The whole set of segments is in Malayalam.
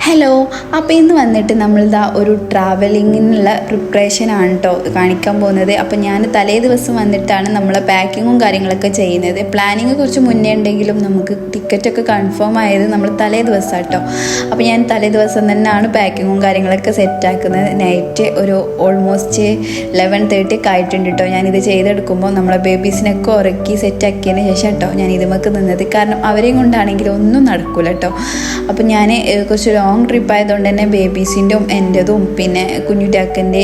ഹലോ, അപ്പോൾ ഇന്ന് വന്നിട്ട് നമ്മളിതാ ഒരു ട്രാവലിങ്ങിനുള്ള പ്രിപ്പറേഷനാണ് കേട്ടോ കാണിക്കാൻ പോകുന്നത്. അപ്പോൾ ഞാൻ തലേ ദിവസം വന്നിട്ടാണ് നമ്മളെ പാക്കിങ്ങും കാര്യങ്ങളൊക്കെ ചെയ്യുന്നത്. പ്ലാനിങ് കുറച്ച് മുന്നേ ഉണ്ടെങ്കിലും നമുക്ക് ടിക്കറ്റൊക്കെ കൺഫേം ആയത് നമ്മൾ തലേ ദിവസം കേട്ടോ. അപ്പോൾ ഞാൻ തലേ ദിവസം തന്നെയാണ് പാക്കിങ്ങും കാര്യങ്ങളൊക്കെ സെറ്റാക്കുന്നത്. നൈറ്റ് ഒരു ഓൾമോസ്റ്റ് 11:30 ഒക്കെ ആയിട്ടുണ്ട് കേട്ടോ. ഞാനിത് ചെയ്തെടുക്കുമ്പോൾ നമ്മളെ ബേബീസിനൊക്കെ ഉറക്കി സെറ്റാക്കിയതിന് ശേഷം കേട്ടോ ഞാൻ ഇതുമൊക്കെ നിന്നത്. കാരണം അവരെയും കൊണ്ടാണെങ്കിൽ ഒന്നും നടക്കില്ല കേട്ടോ. അപ്പോൾ ഞാൻ കുറച്ച് ലോങ് ട്രിപ്പ് ആയതുകൊണ്ട് തന്നെ ബേബീസിൻ്റെയും എൻ്റെതും പിന്നെ കുഞ്ഞുറ്റാക്കൻ്റെ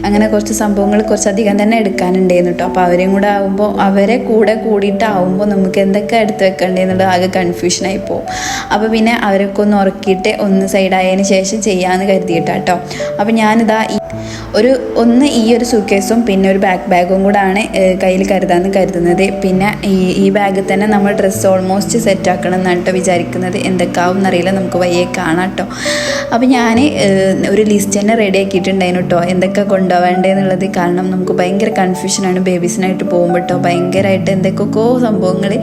അങ്ങനെ കുറച്ച് സംഭവങ്ങൾ കുറച്ചധികം തന്നെ എടുക്കാനുണ്ടായിരുന്നു കേട്ടോ. അപ്പോൾ അവരെയും കൂടെ ആകുമ്പോൾ അവരെ കൂടിയിട്ടാവുമ്പോൾ നമുക്ക് എന്തൊക്കെ എടുത്ത് വെക്കേണ്ടതെന്നുള്ളത് ആകെ കൺഫ്യൂഷനായി പോകും. അപ്പോൾ പിന്നെ അവരൊക്കെ ഒന്ന് ഉറക്കിയിട്ട് ഒന്ന് സൈഡായതിന് ശേഷം ചെയ്യാമെന്ന് കരുതിയിട്ടാട്ടോ. അപ്പോൾ ഞാനിതാ ഈ ഒരു സൂക്കേസും പിന്നെ ഒരു ബാഗും കൂടാണ് കയ്യിൽ കരുതുന്നത്. പിന്നെ ഈ ബാഗിൽ തന്നെ നമ്മൾ ഡ്രസ്സ് ഓൾമോസ്റ്റ് സെറ്റാക്കണം എന്നാണ് കേട്ടോ വിചാരിക്കുന്നത്. എന്തൊക്കെയാവും എന്നറിയില്ല, നമുക്ക് വയ്യെ കാണാം കേട്ടോ. അപ്പോൾ ഞാൻ ഒരു ലിസ്റ്റ് തന്നെ റെഡി ആക്കിയിട്ടുണ്ടായിരുന്നു കേട്ടോ എന്തൊക്കെ കൊണ്ടുപോകേണ്ടതെന്നുള്ളത്. കാരണം നമുക്ക് ഭയങ്കര കൺഫ്യൂഷനാണ് ബേബീസിനായിട്ട് പോകുമ്പോൾ കേട്ടോ. ഭയങ്കരമായിട്ട് എന്തൊക്കെയൊക്കെ സംഭവങ്ങൾ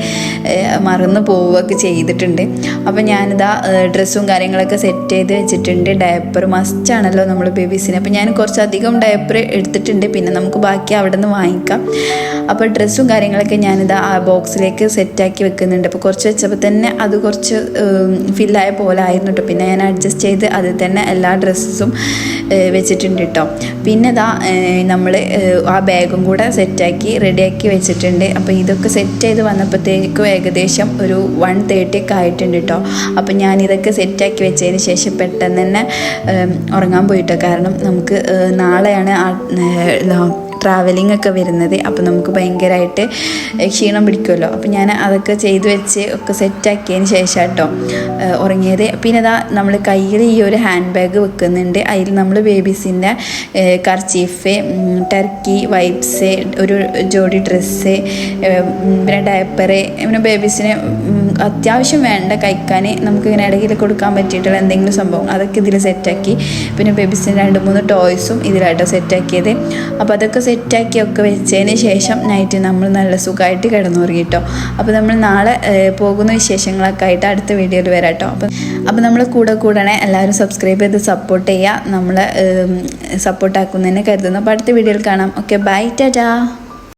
മറന്നു പോവുകയൊക്കെ ചെയ്തിട്ടുണ്ട്. അപ്പോൾ ഞാനിതാ ഡ്രസ്സും കാര്യങ്ങളൊക്കെ സെറ്റ് ചെയ്ത് വെച്ചിട്ടുണ്ട്. ഡയപ്പർ മസ്റ്റാണല്ലോ നമ്മൾ ബേബീസിന്. അപ്പോൾ ഞാൻ കുറച്ചധികം ഡയപ്പർ എടുത്തിട്ടുണ്ട്, പിന്നെ നമുക്ക് ബാക്കി അവിടെ നിന്ന് വാങ്ങിക്കാം. അപ്പോൾ ഡ്രസ്സും കാര്യങ്ങളൊക്കെ ഞാനിതാ ആ ബോക്സിലേക്ക് സെറ്റാക്കി വെക്കുന്നുണ്ട്. അപ്പോൾ കുറച്ച് വെച്ചപ്പോൾ തന്നെ അത് കുറച്ച് ഫില്ലായ പോലെ ആയിരുന്നു കേട്ടോ. പിന്നെ ഞാൻ അഡ്ജസ്റ്റ് ചെയ്ത് അതിൽ തന്നെ എല്ലാ ഡ്രസ്സും വെച്ചിട്ടുണ്ട് കേട്ടോ. പിന്നെ ഇതാ നമ്മൾ ആ ബാഗും കൂടെ സെറ്റാക്കി റെഡിയാക്കി വെച്ചിട്ടുണ്ട്. അപ്പോൾ ഇതൊക്കെ സെറ്റ് ചെയ്ത് വന്നപ്പോഴത്തേക്കും ഏകദേശം ഒരു 1:30 ഒക്കെ ആയിട്ടുണ്ട് കേട്ടോ. അപ്പോൾ ഞാനിതൊക്കെ സെറ്റാക്കി വെച്ചതിന് ശേഷം പെട്ടെന്ന് തന്നെ ഉറങ്ങാൻ പോയിട്ടോ. കാരണം നമുക്ക് നാളെയാണ് ട്രാവലിംഗ് ഒക്കെ വരുന്നത്. അപ്പോൾ നമുക്ക് ഭയങ്കരമായിട്ട് ക്ഷീണം പിടിക്കുമല്ലോ. അപ്പോൾ ഞാൻ അതൊക്കെ ചെയ്ത് വെച്ച് ഒക്കെ സെറ്റാക്കിയതിന് ശേഷം കേട്ടോ ഉറങ്ങിയത്. പിന്നെ ഇതാ നമ്മൾ കയ്യിൽ ഈ ഒരു ഹാൻഡ് ബാഗ് വെക്കുന്നുണ്ട്. അതിൽ നമ്മൾ ബേബീസിൻ്റെ കർച്ചീഫ്, ടർക്കി, വൈപ്സ്, ഒരു ജോഡി ഡ്രസ്സ്, പിന്നെ ഡയപ്പറ്, പിന്നെ ബേബീസിന് അത്യാവശ്യം വേണ്ട കഴിക്കാൻ നമുക്കിങ്ങനെ ഇടയിൽ കൊടുക്കാൻ പറ്റിയിട്ടുള്ള എന്തെങ്കിലും സംഭവം അതൊക്കെ ഇതിൽ സെറ്റാക്കി. പിന്നെ ബേബീസിന് 2-3 ടോയ്സും ഇതിലായിട്ടോ സെറ്റാക്കിയത്. അപ്പോൾ അതൊക്കെ സെറ്റാക്കി ഒക്കെ വെച്ചതിന് ശേഷം നൈറ്റ് നമ്മൾ നല്ല സുഖമായിട്ട് കിടന്നുറങ്ങി കേട്ടോ. അപ്പോൾ നമ്മൾ നാളെ പോകുന്ന വിശേഷങ്ങളൊക്കെ ആയിട്ട് അടുത്ത വീഡിയോയിൽ വരാം കേട്ടോ. അപ്പോൾ നമ്മൾ കൂടണേ എല്ലാവരും സബ്സ്ക്രൈബ് ചെയ്ത് സപ്പോർട്ട് ചെയ്യുക. നമ്മളെ സപ്പോർട്ടാക്കുന്നതിനെ കരുതുന്നു. അപ്പോൾ അടുത്ത വീഡിയോയിൽ കാണാം. Okay, bye, Tata.